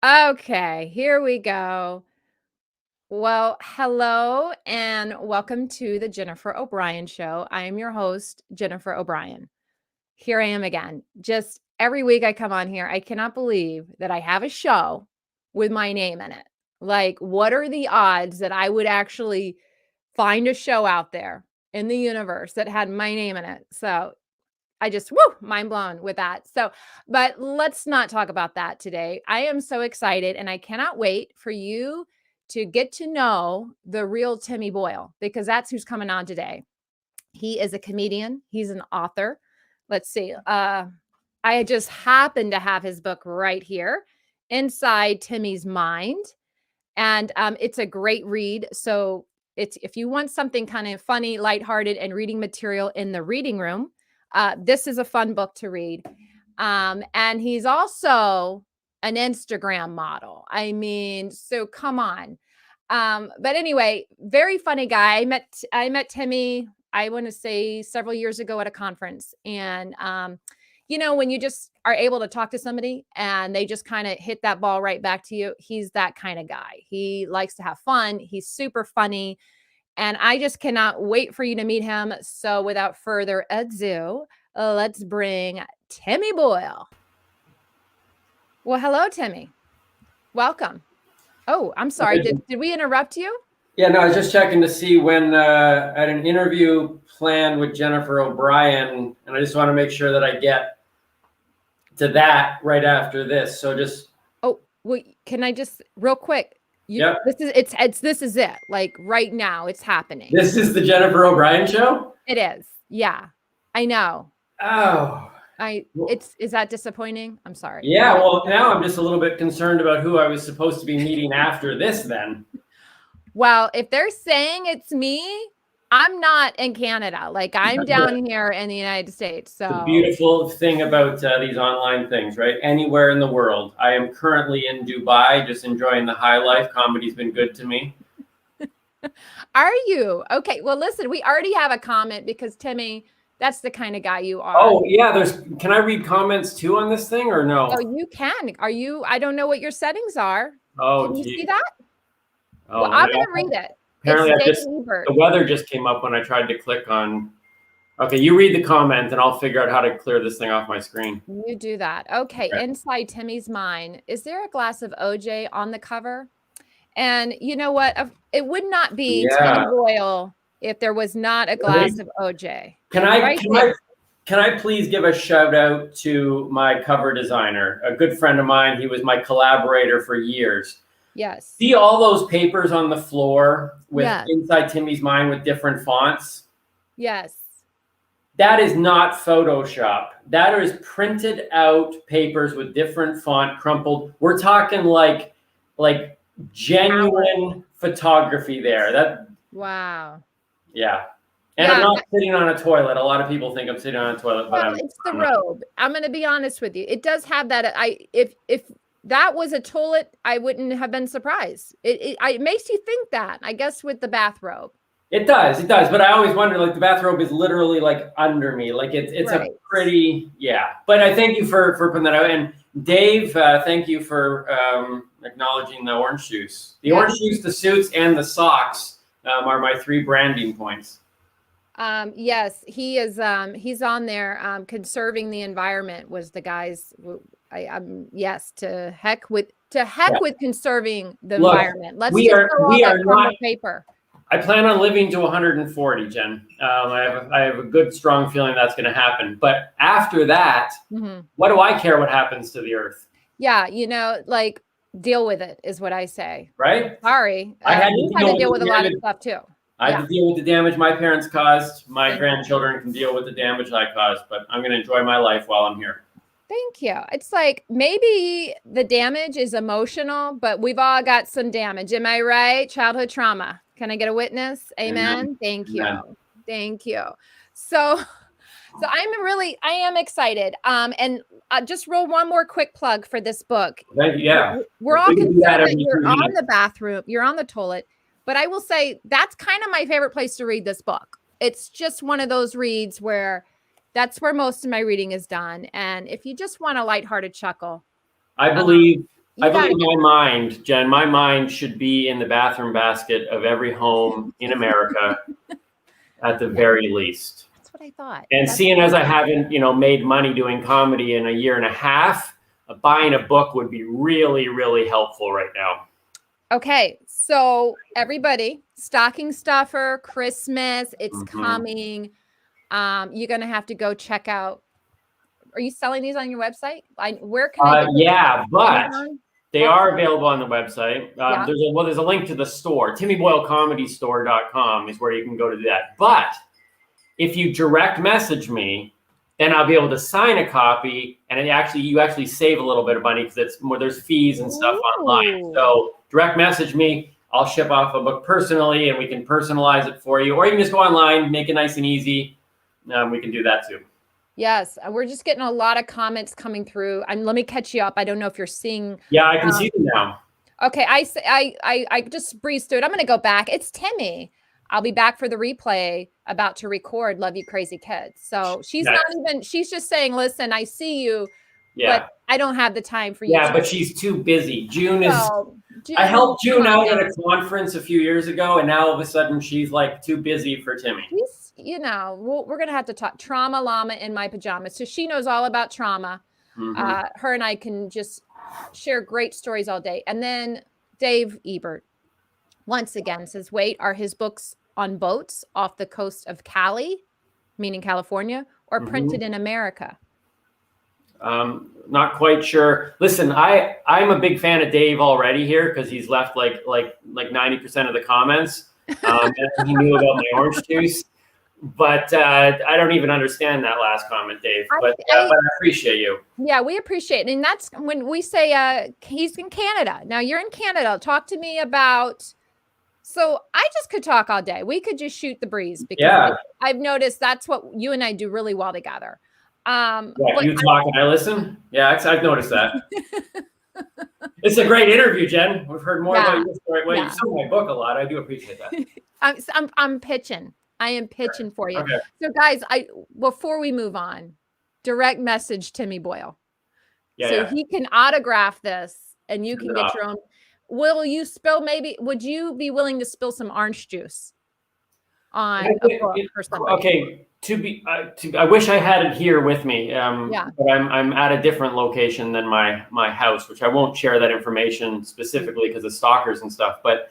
Okay, here we go. Well, hello and welcome to the Jennifer O'Brien Show. I am your host, Jennifer O'Brien. Here I am again. Just every week I come on here. I cannot believe that I have a show with my name in it. Like, what are the odds that I would actually find a show out there in the universe that had my name in it? So I just, mind blown with that. So, but let's not talk about that today. I am so excited and I cannot wait for you to get to know the real Timmy Boyle because that's who's coming on today. He is a comedian, he's an author. Let's see. I just happen to have his book right here, Inside Timmy's Mind. And it's a great read. So, it's if you want something kind of funny, lighthearted, and reading material in the reading room, this is a fun book to read. And he's also an Instagram model. I mean, so come on. But anyway, very funny guy. I met Timmy, I want to say several years ago at a conference. And when you just are able to talk to somebody and they just kind of hit that ball right back to you, he's that kind of guy. He likes to have fun. He's super funny. And I just cannot wait for you to meet him. So without further ado, let's bring Timmy Boyle. Well, hello, Timmy. Welcome. Oh, I'm sorry. Did we interrupt you? Yeah, no, I was just checking to see when I had an interview planned with Jennifer O'Brien, and I just want to make sure that I get to that right after this. So just well, can I just real quick? Yep. This is it. Like right now, it's happening. This is the Jennifer O'Brien show? It is. Yeah, I know. Oh. Is that disappointing? I'm sorry. Yeah, well, now I'm just a little bit concerned about who I was supposed to be meeting after this then. Well, if they're saying it's me, I'm not in Canada. Like I'm down here in the United States. So the beautiful thing about these online things, right? Anywhere in the world. I am currently in Dubai, just enjoying the high life. Comedy's been good to me. Are you? Okay. Well, listen, we already have a comment because Timmy, that's the kind of guy you are. Oh yeah, can I read comments too on this thing or no? Oh, you can. Are you? I don't know what your settings are. Oh, can you see that? Oh, well, I'm going to read it. Apparently, the weather just came up when I tried to click on. Okay, you read the comment and I'll figure out how to clear this thing off my screen. You do that. Okay. Inside Timmy's Mind. Is there a glass of OJ on the cover? And you know what? It would not be Timmy Boyle if there was not a glass of OJ. Can I please give a shout out to my cover designer, a good friend of mine. He was my collaborator for years. Yes. See all those papers on the floor with Inside Timmy's Mind with different fonts? Yes. That is not Photoshop. That is printed out papers with different font, crumpled. We're talking like genuine photography there. Wow. Yeah. And I'm not sitting on a toilet. A lot of people think I'm sitting on a toilet, but it's the robe. I'm going to be honest with you. It does have that. If that was a toilet, I wouldn't have been surprised. It makes you think that, I guess, with the bathrobe. It does. But I always wonder, like the bathrobe is literally like under me. Like it's a pretty, But I thank you for putting that out. And Dave, thank you for acknowledging the orange juice. The orange juice, the suits, and the socks are my 3 branding points. Yes, he is. He's on there. Conserving the environment was the guy's. Yes, to heck with conserving the environment. Let's we are not paper. I plan on living to 140, Jen. I have a good, strong feeling that's going to happen. But after that, what do I care what happens to the earth? Yeah, like deal with it is what I say. Right? Sorry, I had to deal with a lot of stuff too. I had to deal with the damage my parents caused. My grandchildren can deal with the damage I caused, but I'm going to enjoy my life while I'm here. Thank you. It's like maybe the damage is emotional, but we've all got some damage. Am I right? Childhood trauma. Can I get a witness? Amen. Thank you. Thank you. So I am excited. And just roll one more quick plug for this book. We're all concerned that you're on the bathroom, you're on the toilet. But I will say that's kind of my favorite place to read this book. It's just one of those reads where that's where most of my reading is done. And if you just want a lighthearted chuckle, I believe I believe my mind, Jen, my mind should be in the bathroom basket of every home in America at the very least. That's what I thought. And seeing as I haven't, made money doing comedy in a year and a half, buying a book would be really, really helpful right now. Okay, so everybody, stocking stuffer, Christmas, it's coming. You're gonna have to go check out. Are you selling these on your website? Where can I? Yeah, but they are available on the website. There's a link to the store. TimmyBoyleComedyStore.com is where you can go to do that. But if you direct message me, then I'll be able to sign a copy, and you actually save a little bit of money because there's fees and stuff online. So direct message me. I'll ship off a book personally, and we can personalize it for you. Or you can just go online, make it nice and easy. We can do that too. Yes, we're just getting a lot of comments coming through. Let me catch you up. I don't know if you're seeing. Yeah, I can see them now. Okay, I just breezed through it. I'm going to go back. It's Timmy. I'll be back for the replay. About to record. Love you, crazy kids. So she's not even. She's just saying, "Listen, I see you, but I don't have the time for you." Yeah, but she's too busy. June. I helped June out at a conference a few years ago, and now all of a sudden she's like too busy for Timmy. We're gonna have to talk trauma llama in my pajamas. So she knows all about trauma. Her and I can just share great stories all day. And then Dave Ebert once again says, "Wait, are his books on boats off the coast of Cali, meaning California, or printed in America?" Not quite sure. Listen, I'm a big fan of Dave already here because he's left like 90% of the comments. And he knew about my orange juice. But I don't even understand that last comment, Dave. But I appreciate you. Yeah, we appreciate it. And that's when we say he's in Canada. Now you're in Canada. Talk to me about. So I just could talk all day. We could just shoot the breeze because I've noticed that's what you and I do really well together. You talk and I listen. Yeah, I've noticed that. It's a great interview, Jen. We've heard more about your story. Well, you sold my book a lot. I do appreciate that. I'm pitching. I am pitching for you. Okay. So guys, before we move on, direct message Timmy Boyle. He can autograph this and you can get your own. Would you be willing to spill some orange juice on a book or something? Okay. I wish I had it here with me. But I'm at a different location than my house, which I won't share that information specifically because of stalkers and stuff. But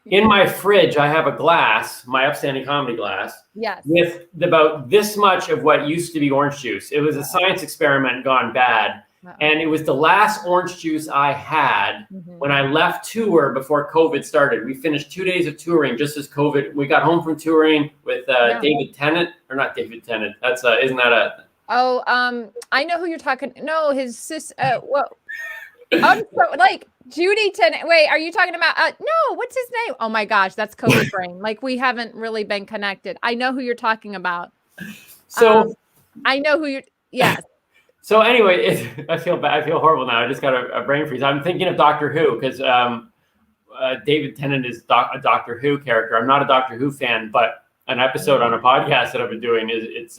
in my fridge, I have a glass, my upstanding comedy glass, with about this much of what used to be orange juice. It was a science experiment gone bad. And it was the last orange juice I had when I left tour before COVID started. We finished 2 days of touring just as COVID. We got home from touring with David Tennant, or not David Tennant. That's isn't that a? Oh, I know who you're talking. No, his sis. Like Judy Tennant. Wait, are you talking about? No, what's his name? Oh my gosh, that's COVID brain. Like we haven't really been connected. I know who you're talking about. So I know who you're. Yes. So anyway, I feel bad. I feel horrible now. I just got a brain freeze. I'm thinking of Doctor Who because David Tennant is a Doctor Who character. I'm not a Doctor Who fan, but an episode on a podcast that I've been doing is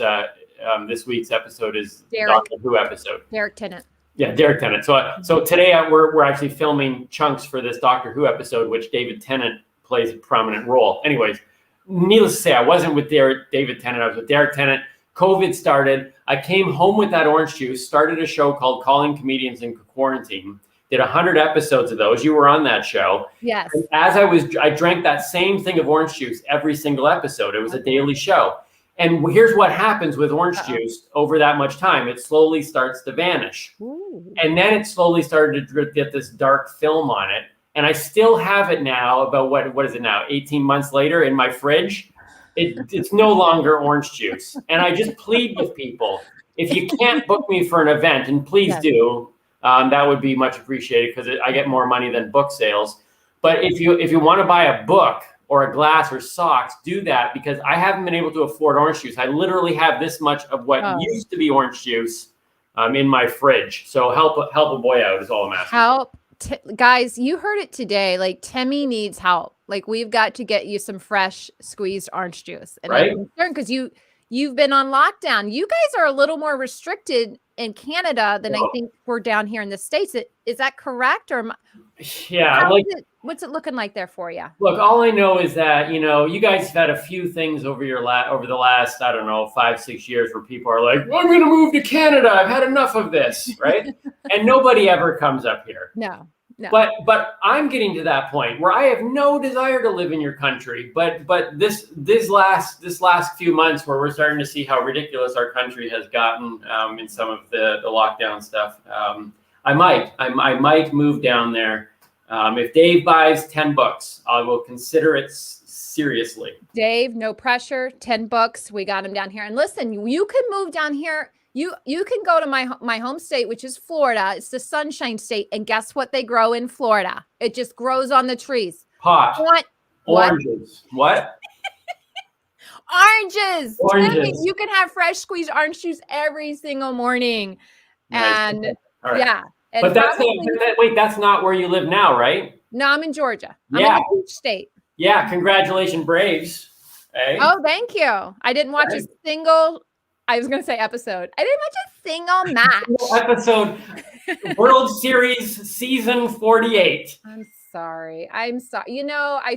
this week's episode is Doctor Who episode. Derek Tennant. Yeah, Derek Tennant. So today we're actually filming chunks for this Doctor Who episode, which David Tennant plays a prominent role. Anyways, needless to say, I wasn't with David Tennant. I was with Derek Tennant. COVID started. I came home with that orange juice, started a show called Calling Comedians in Cquarantine, did 100 episodes of those. You were on that show. Yes. And as I drank that same thing of orange juice every single episode. It was a daily show. And here's what happens with orange juice over that much time. It slowly starts to vanish. Ooh. And then it slowly started to get this dark film on it. And I still have it now about what is it now? 18 months later in my fridge. It's no longer orange juice. And I just plead with people, if you can't book me for an event, and please do, that would be much appreciated because I get more money than book sales. But if you want to buy a book or a glass or socks, do that because I haven't been able to afford orange juice. I literally have this much of what used to be orange juice in my fridge. So help a boy out is all I'm asking. Help. Guys, you heard it today. Like Timmy needs help. Like we've got to get you some fresh squeezed orange juice. And I'm concerned because you you've been on lockdown. You guys are a little more restricted in Canada than I think we're down here in the States. Is that correct? Or yeah, what's it looking like there for you? Look, all I know is that, you guys have had a few things over over the last, I don't know, 5-6 years where people are like, well, I'm going to move to Canada. I've had enough of this, right? And nobody ever comes up here. No. But I'm getting to that point where I have no desire to live in your country. But this last few months where we're starting to see how ridiculous our country has gotten in some of the lockdown stuff, I might move down there. If Dave buys 10 books, I will consider it seriously. Dave, no pressure. 10 books. We got him down here. And listen, you can move down here. You can go to my home state, which is Florida. It's the Sunshine State. And guess what they grow in Florida? It just grows on the trees. Pot. What? Oranges. What? Oranges. Timmy, you can have fresh squeezed orange juice every single morning. Nice. And right. Yeah. And but that's not where you live now, right? No, I'm in Georgia. I'm in the Peach State. Yeah, congratulations, Braves. Hey. Oh, thank you. I didn't watch a single, I was going to say episode. I didn't watch a single match. Episode, World Series season 48. I'm sorry. I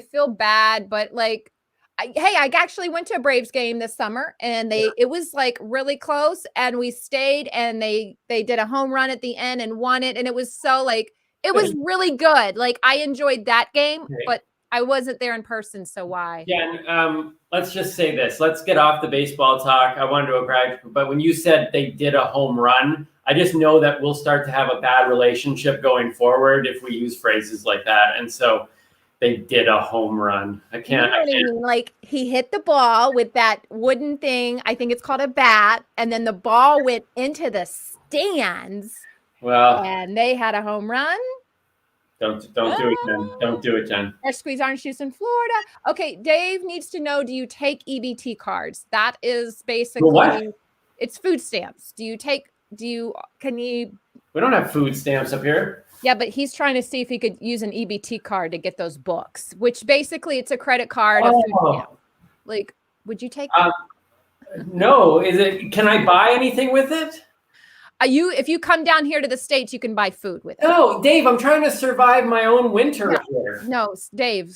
feel bad, but like, I actually went to a Braves game this summer and it was like really close and we stayed and they did a home run at the end and won it. And it was so like, it was really good. Like I enjoyed that game, but I wasn't there in person. So why? Yeah. And, let's just say this, let's get off the baseball talk. I wanted to agree, but when you said they did a home run, I just know that we'll start to have a bad relationship going forward if we use phrases like that. And so they did a home run. I can't. Like he hit the ball with that wooden thing. I think it's called a bat. And then the ball went into the stands. Well, and they had a home run. Don't do it, Jen. Don't do it, Jen. Or squeeze orange juice in Florida. Okay, Dave needs to know, do you take EBT cards? That is basically it's food stamps. We don't have food stamps up here. Yeah, but he's trying to see if he could use an EBT card to get those books, which basically it's a credit card. Like, would you take that? No. Can I buy anything with it? If you come down here to the States, you can buy food with it. No, Dave, I'm trying to survive my own winter here. No, Dave,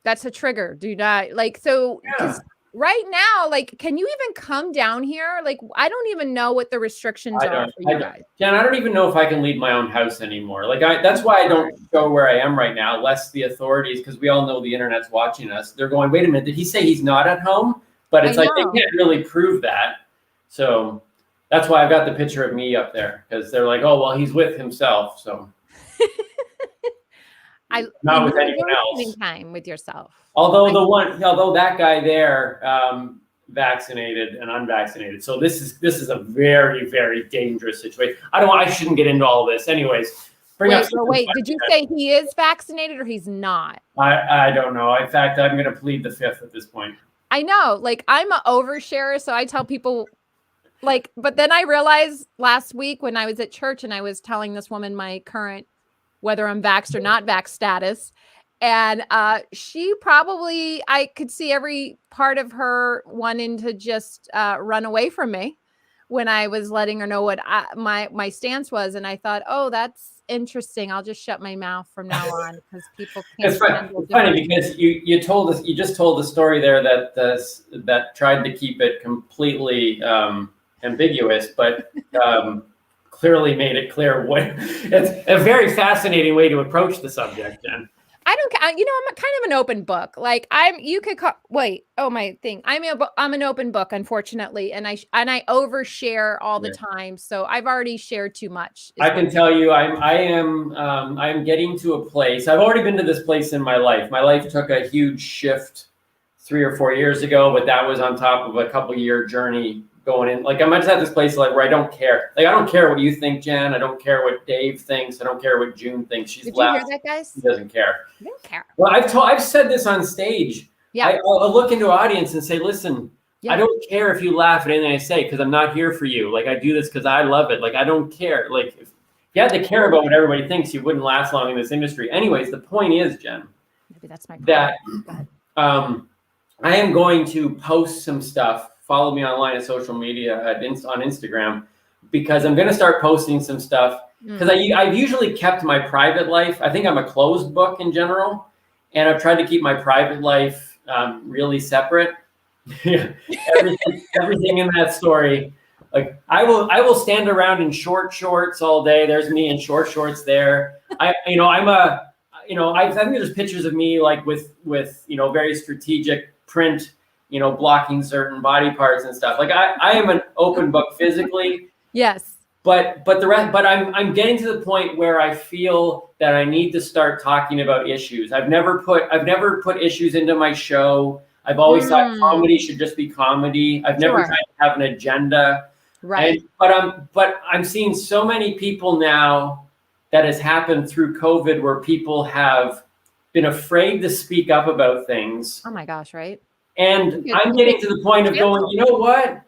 that's a trigger. Do not because right now, like, can you even come down here? Like, I don't even know what the restrictions are for you guys. Jen, I don't even know if I can leave my own house anymore. Like, that's why I don't go where I am right now, lest the authorities, because we all know the internet's watching us. They're going, wait a minute, did he say he's not at home? But it's like, they can't really prove that. So that's why I've got the picture of me up there, because they're like, oh, well, he's with himself. So not with anyone else. Spending time with yourself. Although that guy there, vaccinated and unvaccinated. So this is a very, very dangerous situation. I shouldn't get into all of this. Anyways, wait, did you say he is vaccinated or he's not? I don't know. In fact, I'm going to plead the fifth at this point. I know, like I'm an oversharer, so I tell people but then I realized last week when I was at church and I was telling this woman my current, whether I'm vaxxed or not vaxxed status. And she probably, I could see every part of her wanting to just run away from me when I was letting her know what my stance was. And I thought, oh, that's interesting. I'll just shut my mouth from now on because people can't. It's funny because you just told the story there that tried to keep it completely ambiguous, but clearly made it clear it's a very fascinating way to approach the subject, Jen. I'm kind of an open book. Like I'm an open book, unfortunately. And I overshare all the time. So I've already shared too much. I can tell you, I'm getting to a place. I've already been to this place in my life. My life took a huge shift 3 or 4 years ago, but that was on top of a couple-year journey going in. Like I'm just at this place where I don't care. Like I don't care what you think, Jen. I don't care what Dave thinks. I don't care what June thinks. She's left. Did you hear that, guys? She doesn't care. I don't care. Well, I've said this on stage. Yeah. I'll look into an audience and say, listen, I don't care if you laugh at anything I say because I'm not here for you. Like I do this because I love it. Like I don't care. Like if you had to care about what everybody thinks, you wouldn't last long in this industry. Anyways, the point is, Jen, maybe that's my point. That I am going to post some stuff follow me online at social media on Instagram, because I'm going to start posting some stuff. Because I've usually kept my private life. I think I'm a closed book in general, and I've tried to keep my private life really separate. everything in that story. Like I will stand around in shorts all day. There's me in shorts there. I think there's pictures of me like with very strategic print, blocking certain body parts and stuff. Like I am an open book physically. Yes. But I'm getting to the point where I feel that I need to start talking about issues. I've never put issues into my show. I've always thought comedy should just be comedy. I've never tried to have an agenda. Right. But I'm seeing so many people now that has happened through COVID where people have been afraid to speak up about things. Oh my gosh, right? And I'm getting to the point of going, you know what?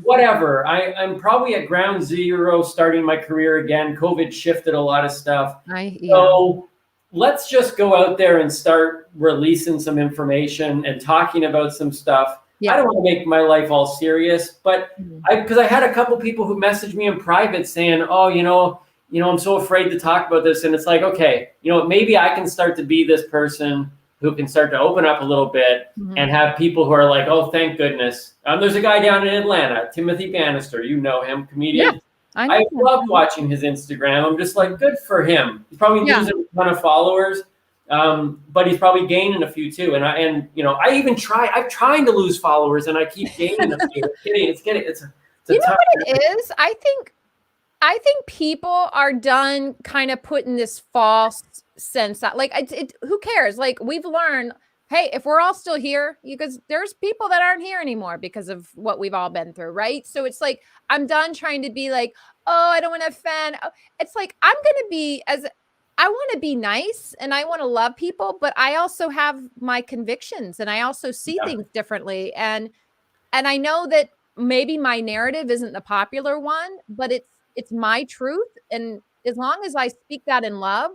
Whatever. I'm probably at ground zero starting my career again. COVID shifted a lot of stuff. So let's just go out there and start releasing some information and talking about some stuff. I don't want to make my life all serious, but because I had a couple people who messaged me in private saying, oh, I'm so afraid to talk about this. And it's like, okay, maybe I can start to be this person who can start to open up a little bit and have people who are like, oh, thank goodness. There's a guy down in Atlanta, Timothy Bannister. You know him, comedian. Yeah, I love watching his Instagram. I'm just like, good for him. He's probably losing a ton of followers, but he's probably gaining a few too. And I'm trying to lose followers, and I keep gaining a few. It's a you know what it is? I think people are done kind of putting this false sense out. Like, who cares? Like, we've learned, hey, if we're all still here, because there's people that aren't here anymore because of what we've all been through, right? So it's like, I'm done trying to be like, oh, I don't want to offend. It's like, I want to be nice and I want to love people, but I also have my convictions and I also see things differently. And I know that maybe my narrative isn't the popular one, but it's my truth. And as long as I speak that in love,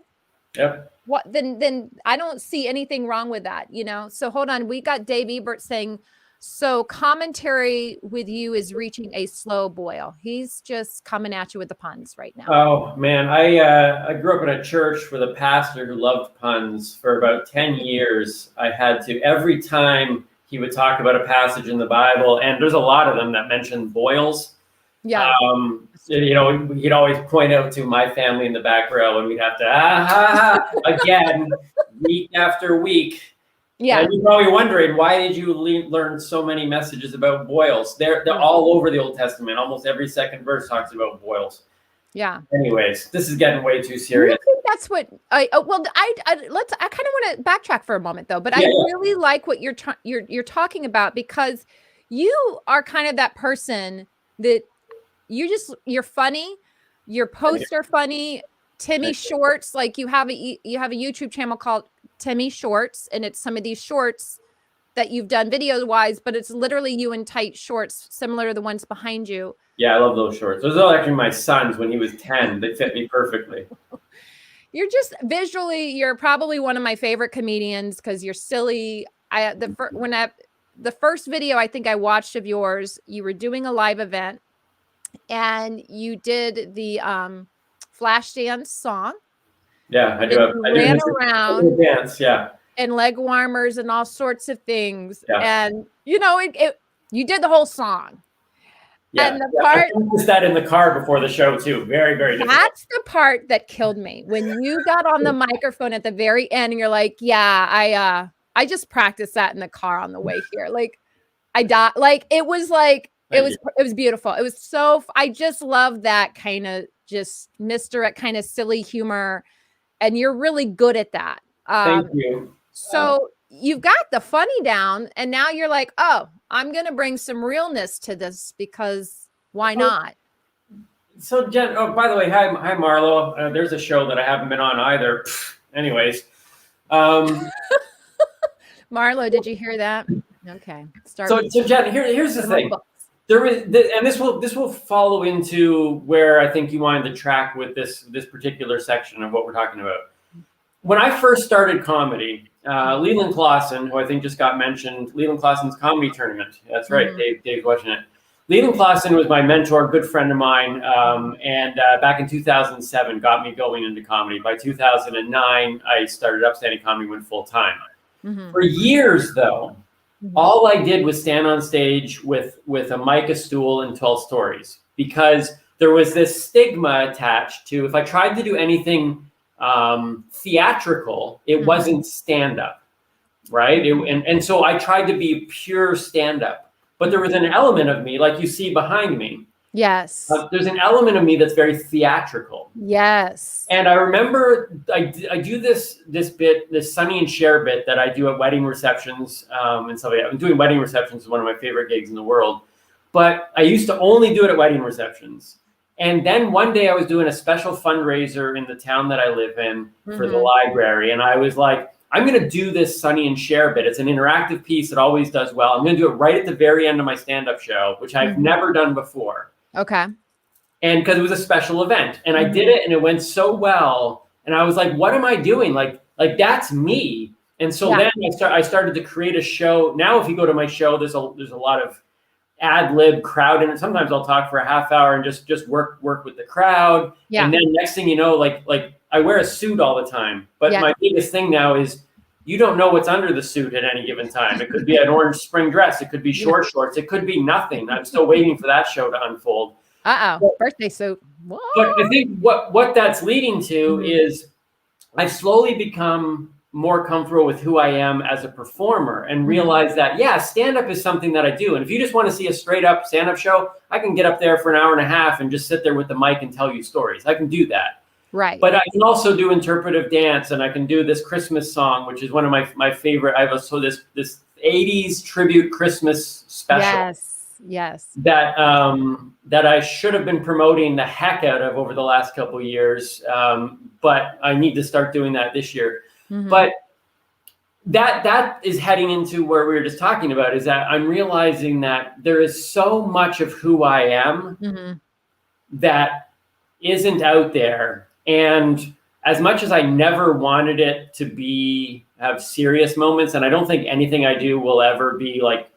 then I don't see anything wrong with that, So hold on. We got Dave Ebert saying, so commentary with you is reaching a slow boil. He's just coming at you with the puns right now. Oh man. I grew up in a church with a pastor who loved puns. For about 10 years. I had to, every time he would talk about a passage in the Bible, and there's a lot of them that mention boils. Yeah. He'd always point out to my family in the back row, and we'd have to again, week after week. Yeah. And you're probably wondering, why did you learn so many messages about boils? They're all over the Old Testament. Almost every second verse talks about boils. Yeah. Anyways, this is getting way too serious. I think that's what I kind of want to backtrack for a moment though, but I really like what you're talking about, because you are kind of that person that you're funny, your posts are funny. Timmy Shorts, like you have a YouTube channel called Timmy Shorts, and it's some of these shorts that you've done video wise, but it's literally you in tight shorts, similar to the ones behind you. Yeah, I love those shorts. Those are actually my son's when he was 10. They fit me perfectly. You're just visually, you're probably one of my favorite comedians because you're silly. The first video I think I watched of yours, you were doing a live event and you did the Flashdance song. Yeah, I do. I ran around dance, and leg warmers and all sorts of things. Yeah. And you did the whole song. Yeah, and the part I practiced that in the car before the show too. Very, very difficult. That's the part that killed me. When you got on the microphone at the very end and you're like, yeah, I just practiced that in the car on the way here. Like I died. Like it was beautiful. It was so, I just love that kind of just misdirect kind of silly humor. And you're really good at that. Thank you. So you've got the funny down and now you're like, oh, I'm going to bring some realness to this because why not? So Jen, by the way, hi Marlo. There's a show that I haven't been on either. Anyways. Marlo, did you hear that? Okay. So Jen, here's the thing. There is, and this will follow into where I think you wanted to track with this particular section of what we're talking about. when I first started comedy, Leland Clausen, who I think just got mentioned, Leland Clausen's comedy tournament. That's right, Dave's watching it. Leland Clausen was my mentor, good friend of mine, and back in 2007 got me going into comedy. By 2009, I started Upstanding Comedy, went full time. For years, though, all I did was stand on stage with a mic, a stool, and tell stories, because there was this stigma attached to, if I tried to do anything theatrical, it wasn't stand-up, right? And so I tried to be pure stand-up. But there was an element of me, like you see behind me. Yes. There's an element of me that's very theatrical. Yes. And I remember I do this bit, this Sonny and Cher bit that I do at wedding receptions and stuff like that. Doing wedding receptions is one of my favorite gigs in the world. But I used to only do it at wedding receptions. And then one day I was doing a special fundraiser in the town that I live in for the library. And I was like, I'm going to do this Sonny and Cher bit. It's an interactive piece. It always does well. I'm going to do it right at the very end of my stand-up show, which I've never done before. Okay. And because it was a special event, and I did it, and it went so well. And I was like, what am I doing? Like that's me. And so then I started to create a show. Now, if you go to my show, there's a lot of ad lib crowd in it. Sometimes I'll talk for a half hour and just work with the crowd. Yeah. And then next thing you know, like I wear a suit all the time. But my biggest thing now is, you don't know what's under the suit at any given time. It could be an orange spring dress. It could be short shorts. It could be nothing. I'm still waiting for that show to unfold. Birthday suit. Whoa. But I think what that's leading to is I've slowly become more comfortable with who I am as a performer and realize that, stand-up is something that I do. And if you just want to see a straight up stand-up show, I can get up there for an hour and a half and just sit there with the mic and tell you stories. I can do that. Right. But I can also do interpretive dance, and I can do this Christmas song, which is one of my favorite. I have this 80s tribute Christmas special. Yes. That I should have been promoting the heck out of over the last couple of years. But I need to start doing that this year. But that is heading into where we were just talking about, is that I'm realizing that there is so much of who I am that isn't out there. And as much as I never wanted it to have serious moments, and I don't think anything I do will ever be like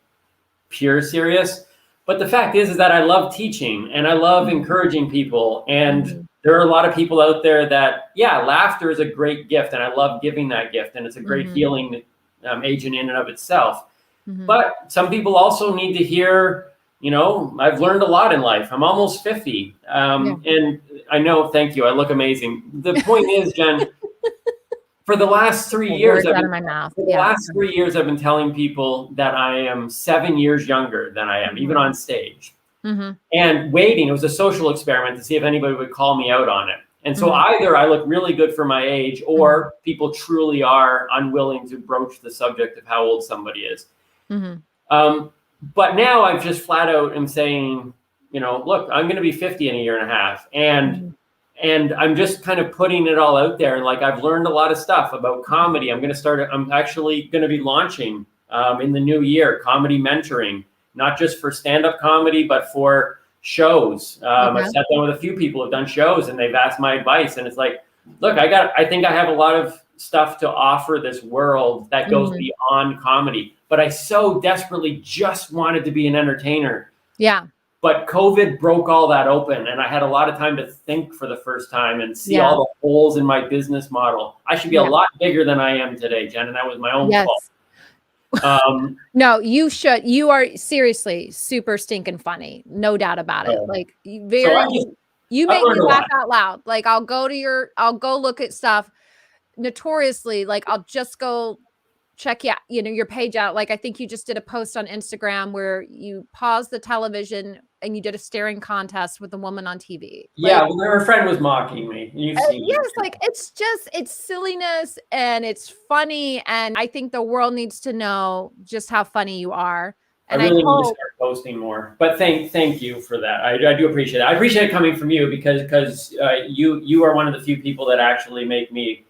pure serious, but the fact is that I love teaching and I love encouraging people. And there are a lot of people out there that, laughter is a great gift, and I love giving that gift, and it's a great healing agent in and of itself. But some people also need to hear, I've learned a lot in life. I'm almost 50. And I know, thank you, I look amazing. The point is, Jen, for the last 3 years, last 3 years, I've been telling people that I am 7 years younger than I am, even on stage. And waiting, it was a social experiment to see if anybody would call me out on it. And so either I look really good for my age, or people truly are unwilling to broach the subject of how old somebody is. But now I've just flat out am saying, look, I'm going to be 50 in a year and a half. And I'm just kind of putting it all out there. And like, I've learned a lot of stuff about comedy. I'm actually going to be launching in the new year, comedy mentoring, not just for stand-up comedy, but for shows. I've sat down with a few people who've done shows, and they've asked my advice. And it's like, look, I think I have a lot of stuff to offer this world that goes beyond comedy. But I so desperately just wanted to be an entertainer. Yeah. But COVID broke all that open, and I had a lot of time to think for the first time and see all the holes in my business model. I should be a lot bigger than I am today, Jen, and that was my own fault. No, you should. You are seriously super stinking funny. No doubt about it. Like you make me laugh out loud. Like I'll go look at stuff notoriously. Like I'll just go check your page out. Like I think you just did a post on Instagram where you paused the television and you did a staring contest with a woman on TV. Well, her friend was mocking me. Like it's silliness and it's funny, and I think the world needs to know just how funny you are. And I really need to start posting more. But thank you for that. I do appreciate it. I appreciate it coming from you because you are one of the few people that actually make me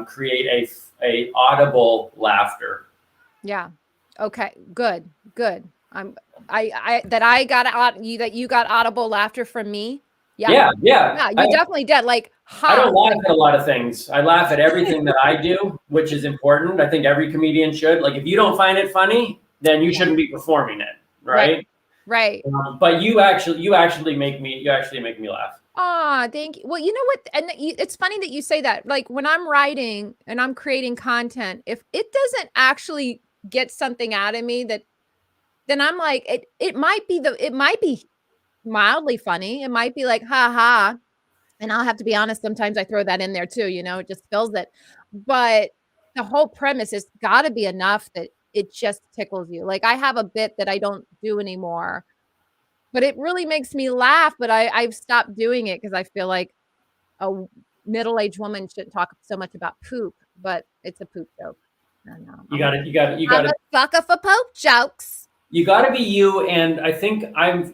create a audible laughter. Yeah. Okay. Good. You got audible laughter from me. Yeah. You definitely did. Like, I don't laugh at a lot of things. I laugh at everything that I do, which is important. I think every comedian should. Like, if you don't find it funny, then you shouldn't be performing it, right? Right. But you actually make me laugh. Ah, thank you. Well, you know what? And it's funny that you say that. Like when I'm writing and I'm creating content, if it doesn't actually get something out of me, then I'm like, it might be mildly funny. It might be like, ha ha. And I'll have to be honest, sometimes I throw that in there too, it just fills it. But the whole premise has got to be enough that it just tickles you. Like I have a bit that I don't do anymore, but it really makes me laugh. But I've stopped doing it because I feel like a middle-aged woman shouldn't talk so much about poop, but it's a poop joke. I know. I'm a sucker for poop jokes. You got to be you, and I think I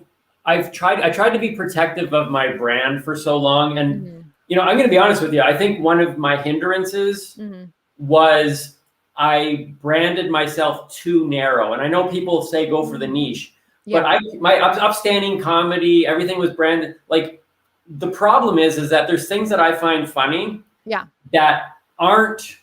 tried to be protective of my brand for so long, and I'm going to be honest with you. I think one of my hindrances was I branded myself too narrow, and I know people say go for the niche, but my upstanding comedy, everything was branded. Like the problem is that there's things that I find funny, that aren't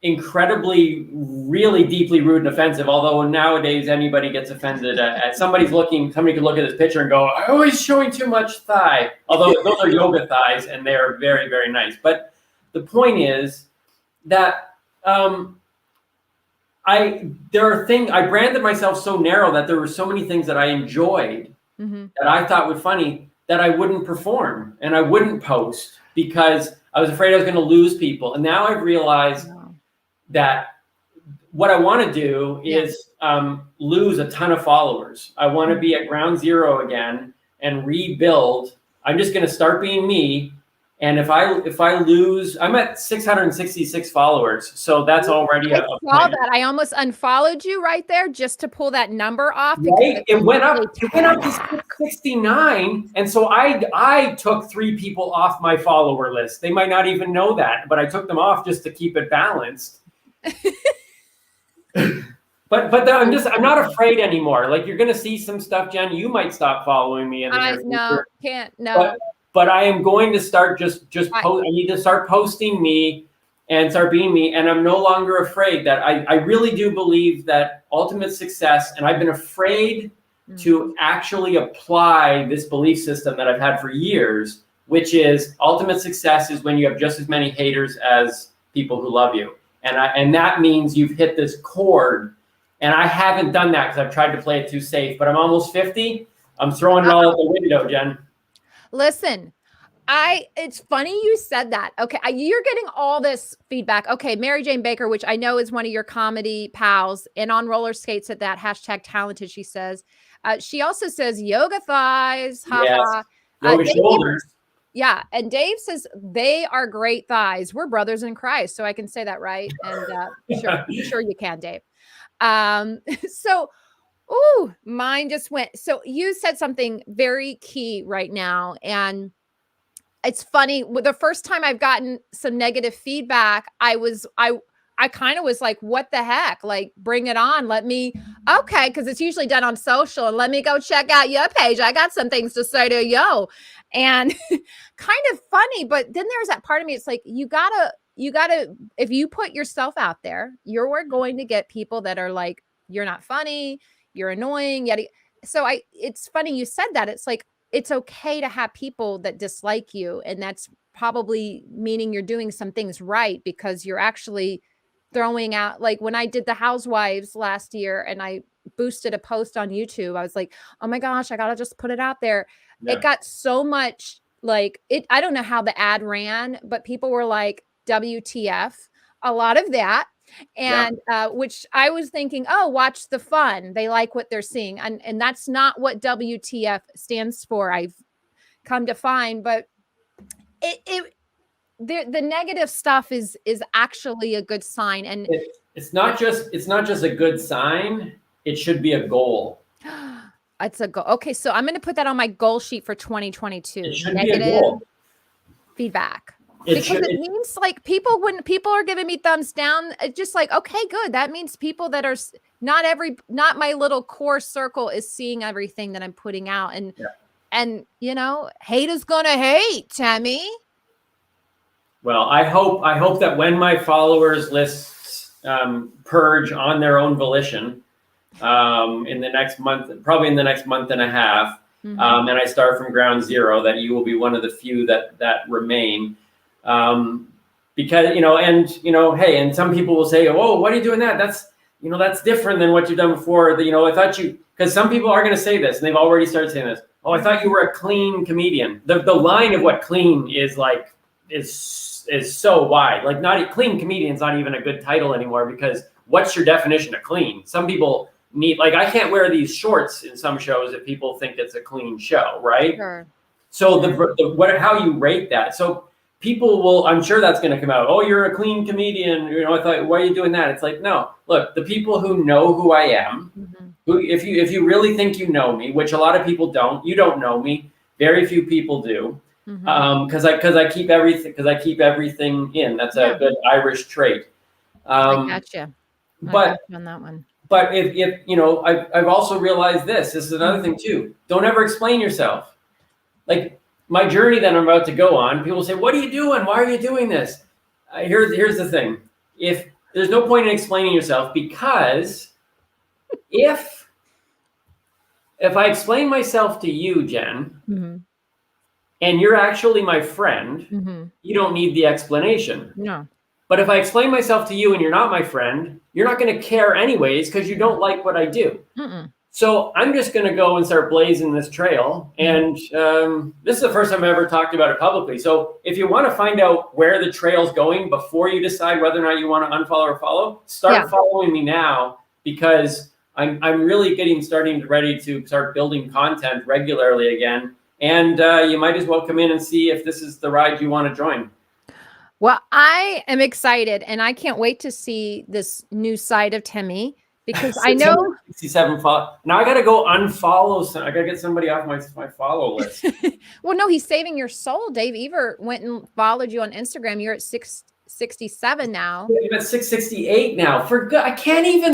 incredibly, really deeply rude and offensive. Although nowadays anybody gets offended at somebody could look at this picture and go, "Oh, he's showing too much thigh." Although those are yoga thighs and they are very, very nice. But the point is that I branded myself so narrow that there were so many things that I enjoyed that I thought were funny that I wouldn't perform and I wouldn't post because I was afraid I was going to lose people. And now I've realized that what I want to do is lose a ton of followers. I want to be at ground zero again and rebuild. I'm just going to start being me. And if I lose, I'm at 666 followers. So that's already I saw that. I almost unfollowed you right there just to pull that number off. Right? It went up to 669. And so I took 3 people off my follower list. They might not even know that, but I took them off just to keep it balanced. But I'm not afraid anymore. Like you're gonna see some stuff, Jen. You might stop following me in the near future. But I am going to start just post. I need to start posting me and start being me. And I'm no longer afraid that I really do believe that ultimate success, and I've been afraid to actually apply this belief system that I've had for years, which is ultimate success is when you have just as many haters as people who love you. And that means you've hit this chord. And I haven't done that because I've tried to play it too safe. But I'm almost 50. I'm throwing it all out the window, Jen. Listen, it's funny you said that. Okay, you're getting all this feedback. Okay, Marijane Baker, which I know is one of your comedy pals, and on roller skates at that #talented, she says. She also says yoga thighs. Yes. Yoga shoulders. Yeah, and Dave says they are great thighs. We're brothers in Christ, so I can say that, right? And sure you can, Dave. So, mine just went. So you said something very key right now, and it's funny. The first time I've gotten some negative feedback, I kind of was like, what the heck? Like, bring it on. Okay, because it's usually done on social, and let me go check out your page. I got some things to say to you. And kind of funny, but then there's that part of me. It's like, you gotta, if you put yourself out there, you're going to get people that are like, you're not funny, you're annoying. So it's funny you said that. It's like, it's okay to have people that dislike you. And that's probably meaning you're doing some things right, because you're actually throwing out, like when I did the Housewives last year and I boosted a post on YouTube, I was like, oh my gosh, I got to just put it out there. Yeah. It got so much I don't know how the ad ran, but people were like, WTF, a lot of that. And which I was thinking, oh, watch the fun. They like what they're seeing. And that's not what WTF stands for. I've come to find, but the negative stuff is actually a good sign. And it's not just a good sign. It should be a goal. It's a goal. Okay, so I'm going to put that on my goal sheet for 2022. It should be a goal. Feedback. Because it means like when people are giving me thumbs down, it's just like, okay, good. That means people that are not my little core circle is seeing everything that I'm putting out. And and hate is gonna hate, Timmy. Well, I hope that when my followers lists purge on their own volition in the next month, probably in the next month and a half, and I start from ground zero, that you will be one of the few that remain. Because hey, and some people will say, "Oh, why are you doing that? That's different than what you've done before." I thought because some people are going to say this, and they've already started saying this. "Oh, I thought you were a clean comedian." The line of what clean is like is so wide. Like, not clean comedian's not even a good title anymore, because what's your definition of clean? Some people need, like, I can't wear these shorts in some shows if people think it's a clean show, right? Sure. So how you rate that? So people will, I'm sure that's going to come out. "Oh, you're a clean comedian." I thought, "Why are you doing that?" It's like, no, look, the people who know who I am, who, if you really think you know me, which a lot of people don't, you don't know me. Very few people do. Because I keep everything in. That's a good Irish trait. I gotcha. But on that one. But if I've also realized this is another thing too. Don't ever explain yourself. Like my journey that I'm about to go on, people say, "What are you doing? Why are you doing this?" Here's the thing. If there's no point in explaining yourself, because if I explain myself to you, Jen, and you're actually my friend, you don't need the explanation. No. But if I explain myself to you and you're not my friend, you're not going to care anyways, because you don't like what I do. So I'm just going to go and start blazing this trail. And this is the first time I've ever talked about it publicly. So if you want to find out where the trail's going before you decide whether or not you want to unfollow or follow, start following me now, because I'm really ready to start building content regularly again. And you might as well come in and see if this is the ride you want to join. Well, I am excited, and I can't wait to see this new side of Timmy, because I know 67 follow. Now I got to go unfollow. I got to get somebody off my follow list. Well, no, he's saving your soul. Dave Ever went and followed you on Instagram. You're at 667 now. I'm at 668 now. I can't even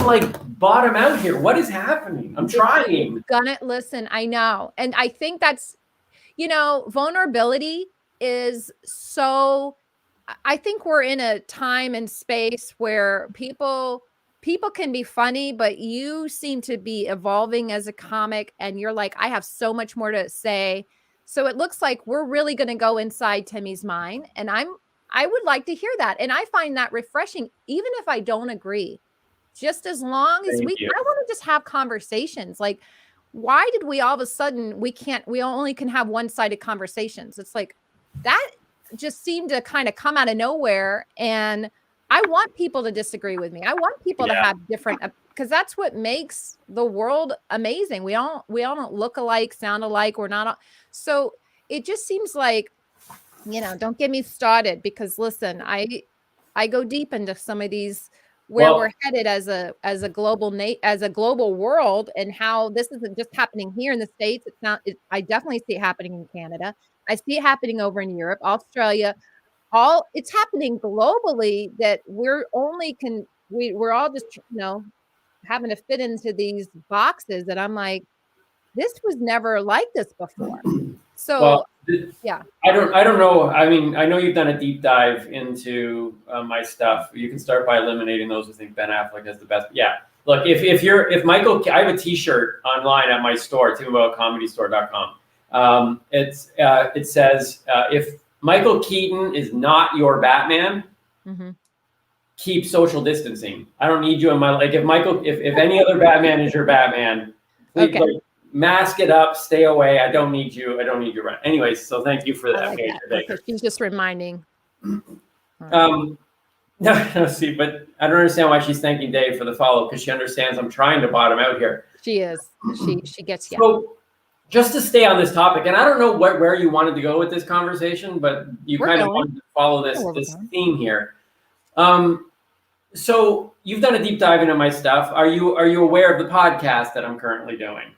bottom out here. What is happening? I'm trying. Listen, I know. And I think that's, vulnerability is so, I think we're in a time and space where people can be funny, but you seem to be evolving as a comic, and you're like, I have so much more to say. So it looks like we're really going to go inside Timmy's mind, and I would like to hear that. And I find that refreshing, even if I don't agree, just as long as I want to just have conversations. Like, why did we all of a sudden, we only can have one-sided conversations? It's like, that just seemed to kind of come out of nowhere. And I want people to disagree with me. I want people to have different, because that's what makes the world amazing. We all don't look alike, sound alike. We're not. So it just seems like, don't get me started, because listen, I go deep into some of these, where we're headed as a global world, and how this isn't just happening here in the States. I definitely see it happening in Canada. I see it happening over in Europe, Australia. It's happening globally, that we're all just, having to fit into these boxes. And I'm like, this was never like this before. So I don't know. I mean, I know you've done a deep dive into my stuff. You can start by eliminating those who think Ben Affleck is the best. Yeah. Look, if Michael, I have a T-shirt online at my store, timmyboylecomedystore.com. It says, if Michael Keaton is not your Batman, keep social distancing. I don't need you in my life. If any other Batman is your Batman, please, mask it up, stay away. I don't need you. I don't need you around. Anyways, so thank you for that. Okay, she's just reminding. No, see, but I don't understand why she's thanking Dave for the follow, because she understands I'm trying to bottom out here. She is. She gets you. So just to stay on this topic, and I don't know where you wanted to go with this conversation, but we're kind of wanted to follow this theme here. So you've done a deep dive into my stuff. Are you aware of the podcast that I'm currently doing?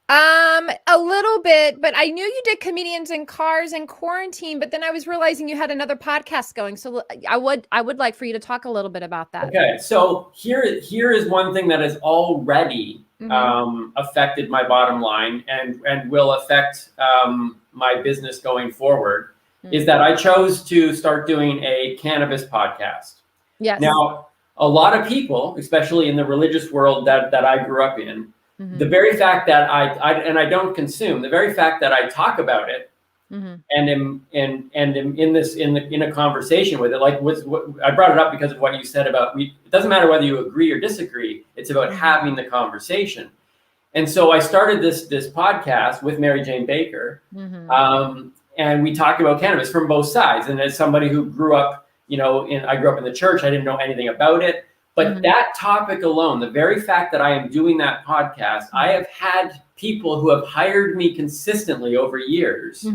A little bit, but I knew you did comedians in cars and quarantine, but then I was realizing you had another podcast going. So I would like for you to talk a little bit about that. Okay, so here is one thing that has already affected my bottom line and will affect my business going forward, is that I chose to start doing a cannabis podcast. Yes. Now, a lot of people, especially in the religious world that I grew up in, the very fact that I don't consume, the very fact that I talk about it and am in a conversation with it, like what I brought it up because of what you said about it doesn't matter whether you agree or disagree, it's about having the conversation. And so I started this podcast with Marijane Baker, and we talk about cannabis from both sides. And as somebody who grew up, I grew up in the church, I didn't know anything about it. But that topic alone, the very fact that I am doing that podcast, I have had people who have hired me consistently over years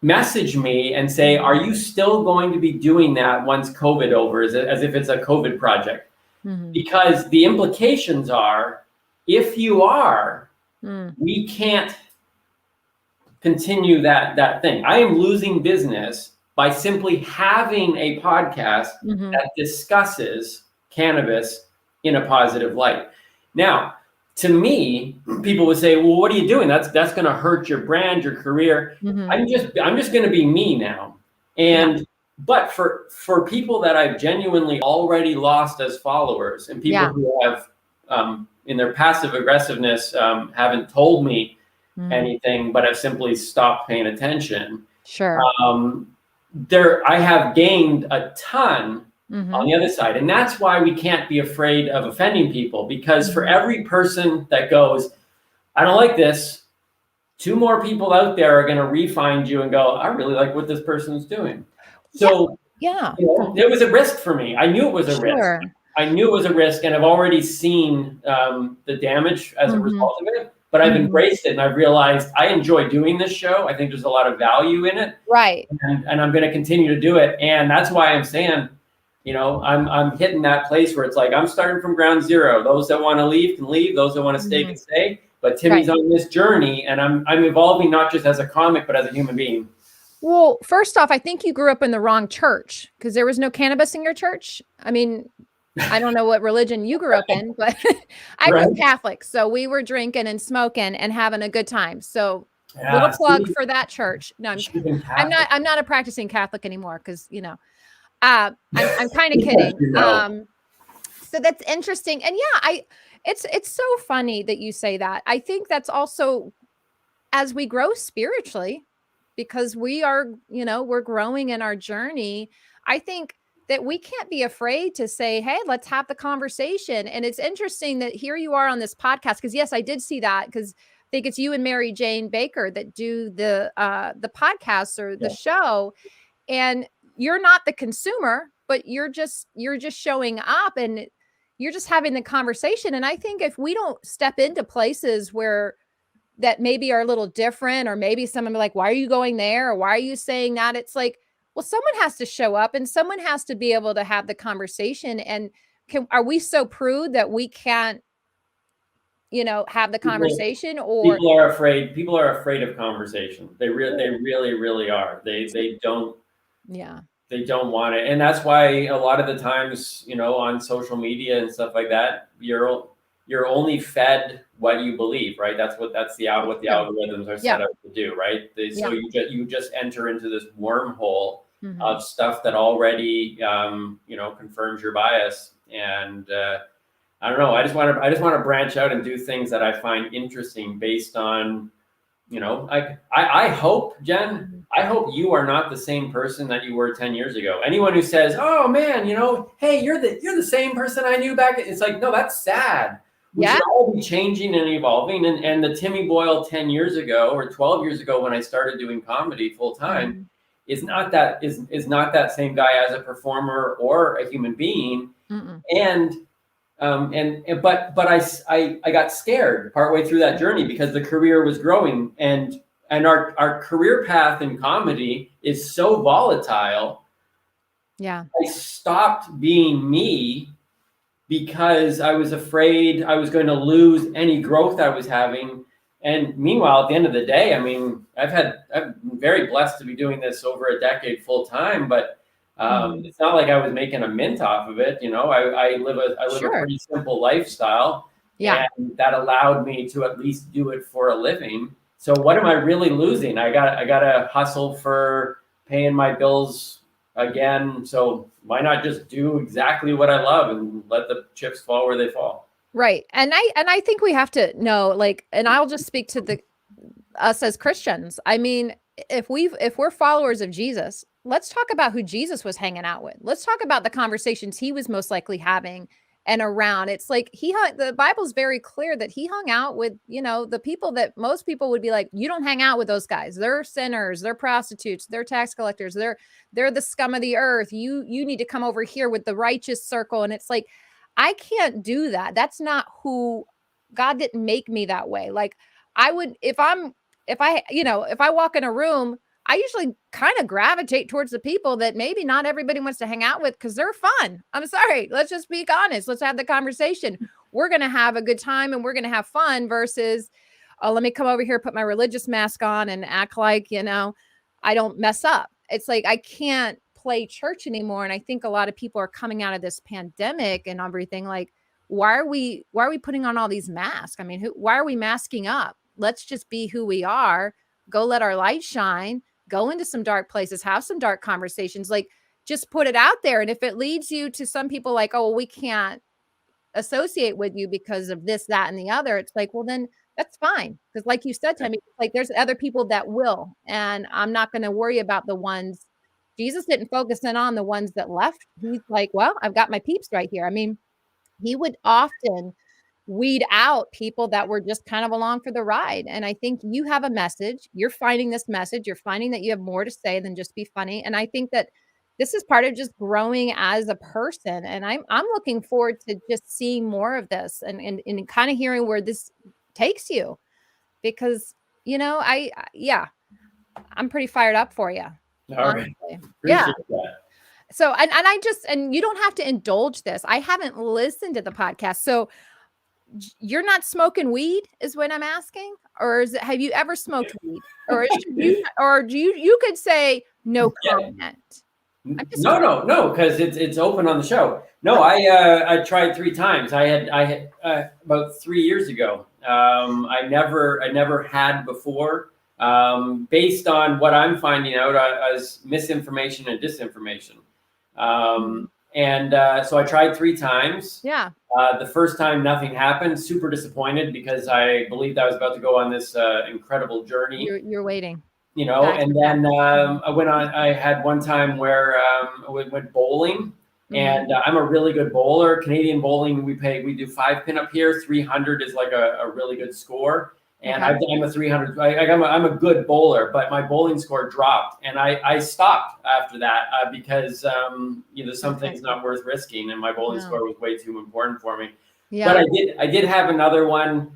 message me and say, are you still going to be doing that once COVID over, as if it's a COVID project? Because the implications are, if you are, we can't continue that thing. I am losing business by simply having a podcast that discusses cannabis in a positive light. Now, to me, people would say, well, what are you doing? That's going to hurt your brand, your career. I'm just going to be me now. And but for people that I've genuinely already lost as followers, and people who have in their passive aggressiveness haven't told me anything, but have simply stopped paying attention. Sure. I have gained a ton on the other side. And that's why we can't be afraid of offending people, because for every person that goes, I don't like this, 2 more people out there are going to re-find you and go, I really like what this person's doing. So it was a risk for me. I knew it was a risk. I knew it was a risk, and I've already seen the damage as a result of it. But I've embraced it, and I've realized I enjoy doing this show. I think there's a lot of value in it. Right. And I'm going to continue to do it. And that's why I'm saying, I'm hitting that place where it's like, I'm starting from ground zero. Those that want to leave can leave. Those that want to stay can stay. But Timmy's on this journey, and I'm evolving not just as a comic, but as a human being. Well, first off, I think you grew up in the wrong church, because there was no cannabis in your church. I mean, I don't know what religion you grew up in, but I grew up Catholic. So we were drinking and smoking and having a good time. So little plug for that church. No, I'm not a practicing Catholic anymore, because, I'm kind of kidding. So that's interesting. And it's so funny that you say that. I think that's also as we grow spiritually, because we are, we're growing in our journey. I think that we can't be afraid to say, hey, let's have the conversation. And it's interesting that here you are on this podcast, because yes, I did see that, because I think it's you and Marijane Baker that do the podcast or the show, and you're not the consumer, but you're just showing up and you're just having the conversation. And I think if we don't step into places where that maybe are a little different, or maybe someone be like, why are you going there? Or why are you saying that? It's like, well, someone has to show up, and someone has to be able to have the conversation. And are we so prude that we can't, have the conversation? Or people are afraid of conversation. They really are. They don't. Yeah. They don't want it. And that's why a lot of the times, on social media and stuff like that, you're only fed what you believe, right? That's what the algorithms are set up to do, right? So you just enter into this wormhole of stuff that already confirms your bias. And I don't know. I just want to branch out and do things that I find interesting based on, I hope, Jen, I hope you are not the same person that you were 10 years ago. Anyone who says, oh man, hey, you're the same person I knew back. It's like, no, that's sad. We should all be changing and evolving. And the Timmy Boyle 10 years ago or 12 years ago, when I started doing comedy full time, is not that same guy as a performer or a human being. But I got scared partway through that journey, because the career was growing, and our career path in comedy is so volatile. Yeah. I stopped being me because I was afraid I was going to lose any growth I was having And meanwhile, at the end of the day, I mean, I've been very blessed to be doing this over a decade full time, but it's not like I was making a mint off of it. You know, I live a pretty simple lifestyle, and that allowed me to at least do it for a living. So what am I really losing? I gotta hustle for paying my bills again. So why not just do exactly what I love and let the chips fall where they fall? Right. And I think we have to know, like, and I'll just speak to us as Christians. I mean, if we're followers of Jesus, let's talk about who Jesus was hanging out with. Let's talk about the conversations he was most likely having and around. It's like the Bible's very clear that he hung out with, the people that most people would be like, you don't hang out with those guys. They're sinners, they're prostitutes, they're tax collectors, they're the scum of the earth. You need to come over here with the righteous circle. And it's like, I can't do that. That's not who God didn't make me that way. Like I would, if I walk in a room, I usually kind of gravitate towards the people that maybe not everybody wants to hang out with because they're fun. I'm sorry. Let's just be honest. Let's have the conversation. We're going to have a good time and we're going to have fun versus, oh, let me come over here, put my religious mask on and act like, I don't mess up. It's like, I can't play church anymore. And I think a lot of people are coming out of this pandemic and everything like, why are we putting on all these masks? I mean, why are we masking up? Let's just be who we are. Go let our light shine, go into some dark places, have some dark conversations, like just put it out there. And if it leads you to some people like, oh, well, we can't associate with you because of this, that, and the other, it's like, well, then that's fine. Because like you said, Timmy, like there's other people that will, and I'm not going to worry about the ones. Jesus didn't focus in on the ones that left. He's like, well, I've got my peeps right here. I mean, he would often weed out people that were just kind of along for the ride. And I think you have a message. You're finding this message. You're finding that you have more to say than just be funny. And I think that this is part of just growing as a person. And I'm looking forward to just seeing more of this and kind of hearing where this takes you. Because, I'm pretty fired up for you. All right. Yeah. So, and you don't have to indulge this. I haven't listened to the podcast. So you're not smoking weed is what I'm asking? Or have you ever smoked weed? Or do you could say no comment? No, because it's open on the show. No, I tried 3 times. I had about 3 years ago. I never had before. Based on what I'm finding out as misinformation and disinformation. So I tried 3 times. Yeah. The first time, nothing happened. Super disappointed because I believed I was about to go on this incredible journey. You're waiting. And then I had one time where I went bowling, and I'm a really good bowler. Canadian bowling, we do 5 pin up here. 300 is like a really good score. And I'm a 300. I'm a good bowler, but my bowling score dropped, and I stopped after that because something's not worth risking, and my bowling score was way too important for me. Yeah. But I did have another one,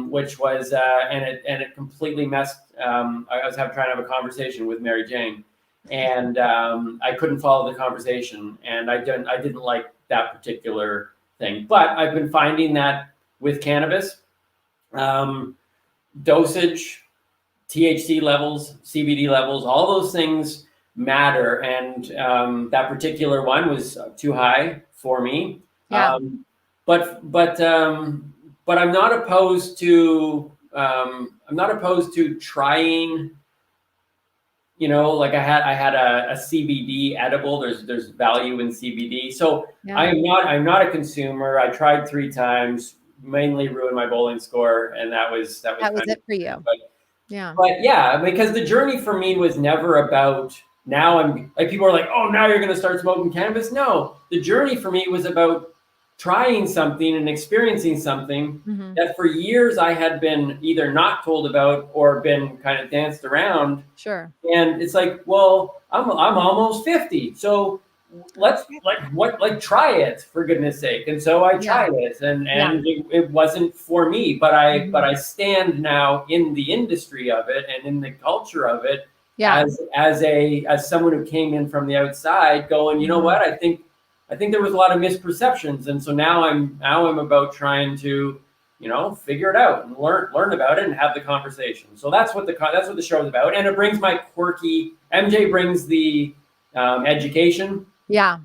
which was and it completely messed. I was trying to have a conversation with Marijane, and I couldn't follow the conversation, and I didn't like that particular thing. But I've been finding that with cannabis. Dosage, THC levels, CBD levels, all those things matter. And that particular one was too high for me. Yeah. But I'm not opposed to trying. Like I had a CBD edible. There's value in CBD. So yeah. I'm not a consumer. I tried 3 times. Mainly ruined my bowling score, and that was it for you. But yeah, because the journey for me was never about now I'm like people are like, oh, now you're going to start smoking cannabis. No, the journey for me was about trying something and experiencing something that for years I had been either not told about or been kind of danced around. Sure. And it's like, well, I'm almost 50, so let's try it for goodness sake. And so I tried it, and it wasn't for me, but I stand now in the industry of it and in the culture of it as someone who came in from the outside going, you know what, I think there was a lot of misperceptions, and so now I'm about trying to figure it out and learn about it and have the conversation. So that's what the show is about. And it brings my quirky, MJ brings the education. Yeah.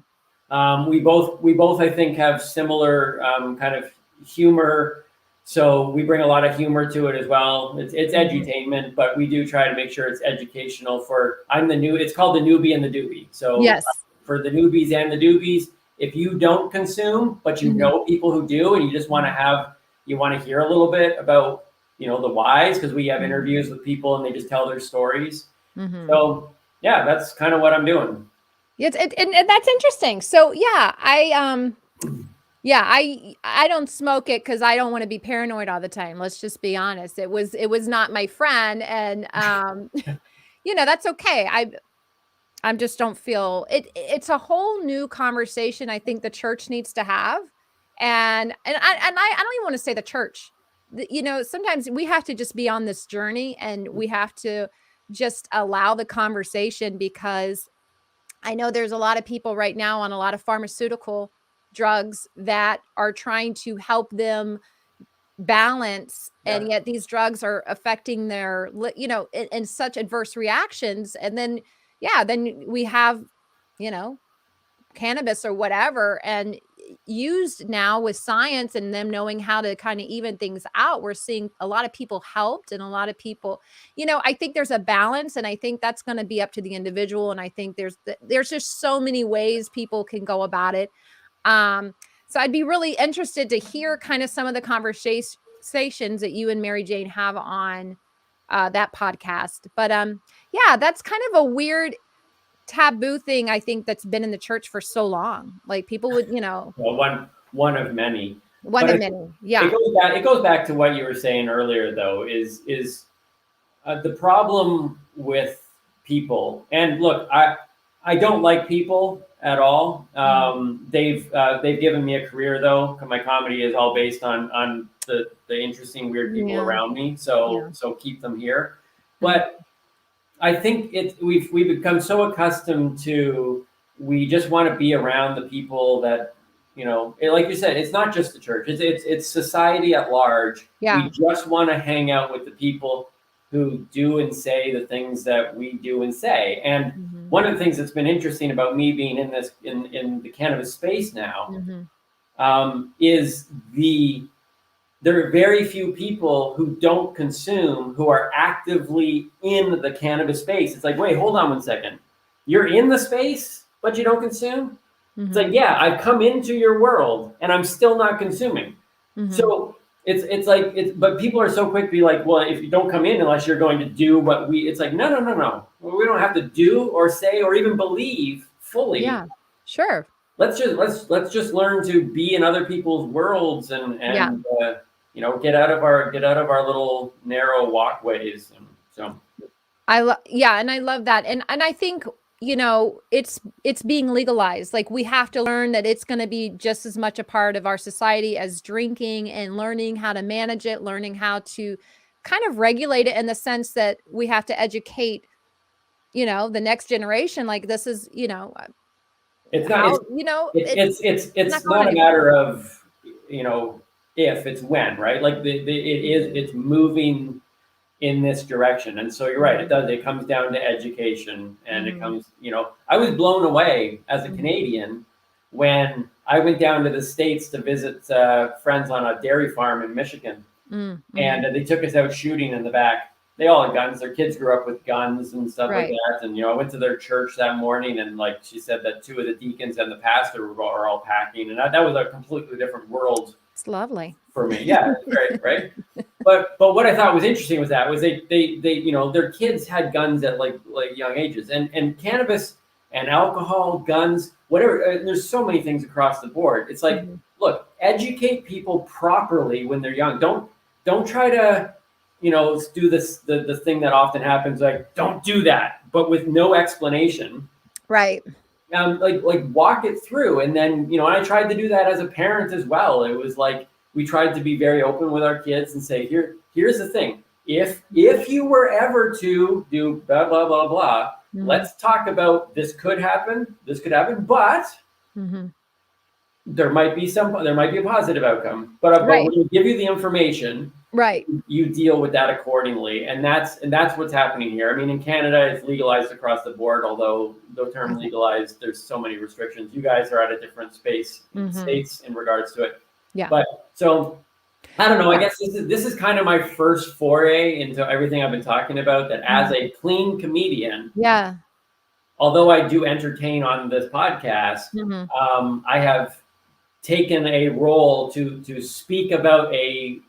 We both I think have similar kind of humor. So we bring a lot of humor to it as well. It's edutainment, but we do try to make sure it's educational it's called the Noobie and The Doobie. So yes, for the newbies and the doobies, if you don't consume, but you know people who do, and you just want to hear a little bit about, the whys, because we have interviews with people and they just tell their stories. So yeah, that's kind of what I'm doing. Yes, and that's interesting. So yeah, I don't smoke it because I don't want to be paranoid all the time. Let's just be honest. It was not my friend, and that's okay. I just don't feel it. It's a whole new conversation I think the church needs to have, and I don't even want to say the church. Sometimes we have to just be on this journey, and we have to just allow the conversation, because I know there's a lot of people right now on a lot of pharmaceutical drugs that are trying to help them balance, and yet these drugs are affecting their, in such adverse reactions. And then we have, cannabis or whatever, and used now with science and them knowing how to kind of even things out, we're seeing a lot of people helped, and a lot of people, I think there's a balance, and I think that's going to be up to the individual. And I think there's just so many ways people can go about it. So I'd be really interested to hear kind of some of the conversations that you and Marijane have on that podcast. But yeah, that's kind of a weird taboo thing, I think, that's been in the church for so long. Like people would, well, one of many. Yeah. It goes back to what you were saying earlier, though, is the problem with people. And look, I don't like people at all. They've given me a career, though. My comedy is all based on the interesting, weird people around me. So keep them here. But I think we've become so accustomed to, we just want to be around the people that, like you said, it's not just the church, it's society at large. We just want to hang out with the people who do and say the things that we do and say. And one of the things that's been interesting about me being in the cannabis space now is there are very few people who don't consume who are actively in the cannabis space. It's like, wait, hold on one second. You're in the space, but you don't consume? It's like, yeah, I've come into your world and I'm still not consuming. So it's like, but people are so quick to be like, well, if you don't come in unless you're going to do what it's like, no. Well, we don't have to do or say or even believe fully. Yeah, sure. Let's just learn to be in other people's worlds and get out of our little narrow walkways. And so and I love that. And I think, it's being legalized. Like, we have to learn that it's going to be just as much a part of our society as drinking, and learning how to manage it, learning how to kind of regulate it, in the sense that we have to educate, the next generation. Like, this is, it's not a matter of, if, it's when, right? Like it's moving in this direction. And so you're right, it comes down to education, and it comes, I was blown away as a Canadian when I went down to the States to visit friends on a dairy farm in Michigan. And they took us out shooting in the back. They all had guns. Their kids grew up with guns and stuff like that. And, I went to their church that morning, and like she said that two of the deacons and the pastor were all packing. And that was a completely different world. It's lovely for me. Yeah, it's great, right? But what I thought was interesting was they their kids had guns at like young ages, and cannabis and alcohol, guns, whatever. There's so many things across the board. It's like, look, educate people properly when they're young. Don't try to do this the thing that often happens, like, don't do that, but with no explanation. Right. Like walk it through. And then, I tried to do that as a parent as well. It was like, we tried to be very open with our kids and say, here's the thing. If you were ever to do blah, blah, blah, blah, let's talk about this could happen, but there might be a positive outcome, but when we give you the information, right, you deal with that accordingly, and that's what's happening here. I mean, in Canada, it's legalized across the board. Although the term legalized, there's so many restrictions. You guys are at a different space in states in regards to it. Yeah. But so I don't know. I guess this is kind of my first foray into everything I've been talking about. That as a clean comedian, yeah. Although I do entertain on this podcast, I have taken a role to speak about an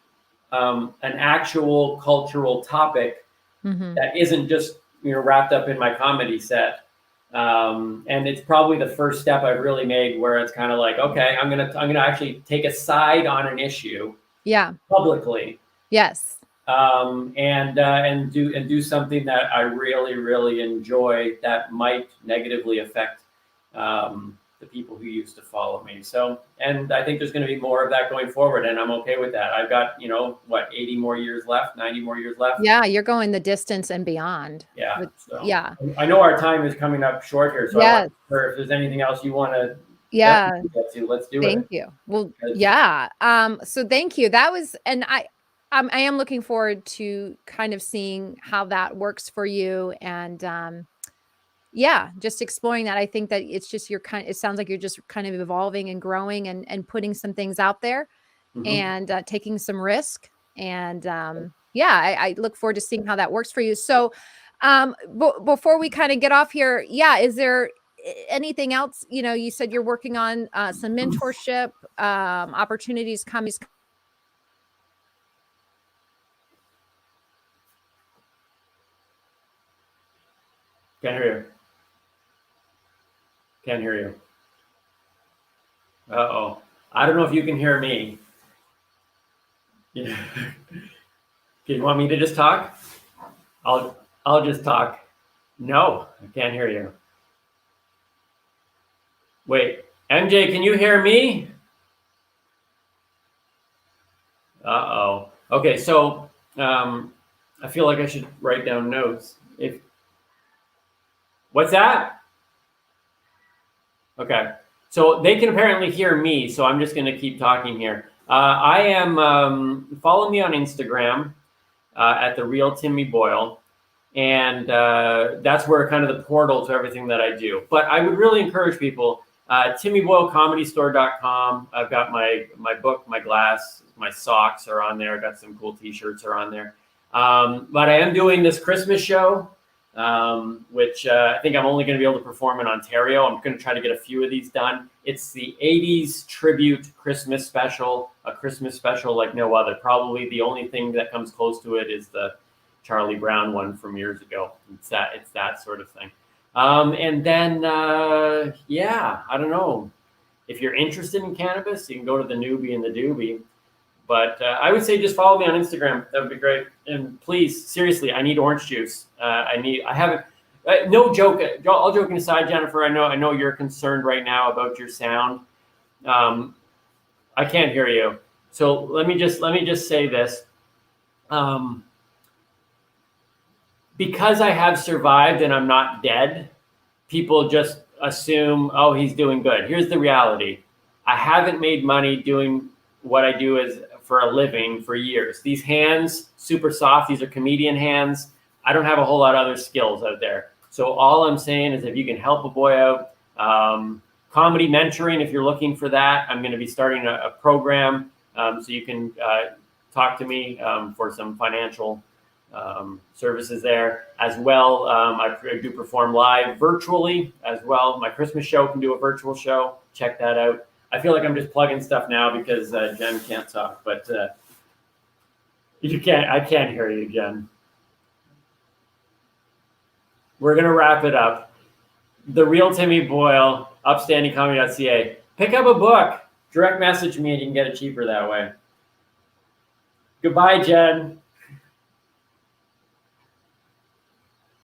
actual cultural topic that isn't just wrapped up in my comedy set. And it's probably the first step I've really made where it's kind of like, okay, I'm gonna actually take a side on an issue, publicly, yes, and do something that I really, really enjoy that might negatively affect the people who used to follow me. So, and I think there's going to be more of that going forward, and I'm okay with that. I've got 80 more years left, 90 more years left. Yeah, you're going the distance and beyond. Yeah, I know our time is coming up short here, so I wonder if there's anything else you want to. Yeah, get to. Let's do it. Thank you. Well, so thank you. That was, and I am looking forward to kind of seeing how that works for you, and just exploring that. I think that it's just it sounds like you're just kind of evolving and growing and putting some things out there and taking some risk. And I look forward to seeing how that works for you. So before we kind of get off here, is there anything else? You said you're working on some mentorship opportunities coming. Can't hear you. Uh-oh. I don't know if you can hear me. Yeah. You want me to just talk? I'll just talk. No, I can't hear you. Wait, MJ, can you hear me? Uh-oh. Okay, so I feel like I should write down notes. What's that? Okay, so they can apparently hear me, so I'm just going to keep talking here. I am, follow me on Instagram at The Real Timmy Boyle, and that's where kind of the portal to everything that I do. But I would really encourage people, TimmyBoyleComedyStore.com. I've got my book, my glass, my socks are on there. I've got some cool t-shirts are on there. But I am doing this Christmas show, which I think I'm only going to be able to perform in Ontario. I'm going to try to get a few of these done. It's the 80s tribute Christmas special, a Christmas special like no other. Probably the only thing that comes close to it is the Charlie Brown one from years ago. It's that sort of thing. And then, I don't know. If you're interested in cannabis, you can go to the Noobie and The Doobie. But I would say just follow me on Instagram. That would be great. And please, seriously, I need orange juice. No joke. All joking aside, Jennifer, I know you're concerned right now about your sound. I can't hear you. So let me just say this. Because I have survived and I'm not dead, people just assume, oh, he's doing good. Here's the reality. I haven't made money doing what I do as for a living for years. These hands, super soft. These are comedian hands. I don't have a whole lot of other skills out there. So all I'm saying is if you can help a boy out, comedy mentoring, if you're looking for that, I'm going to be starting a program. So you can talk to me for some financial services there as well. I do perform live virtually as well. My Christmas show can do a virtual show. Check that out. I feel like I'm just plugging stuff now because Jen can't talk, but I can't hear you, Jen. We're going to wrap it up. The Real Timmy Boyle, upstandingcomedy.ca. Pick up a book. Direct message me and you can get it cheaper that way. Goodbye, Jen.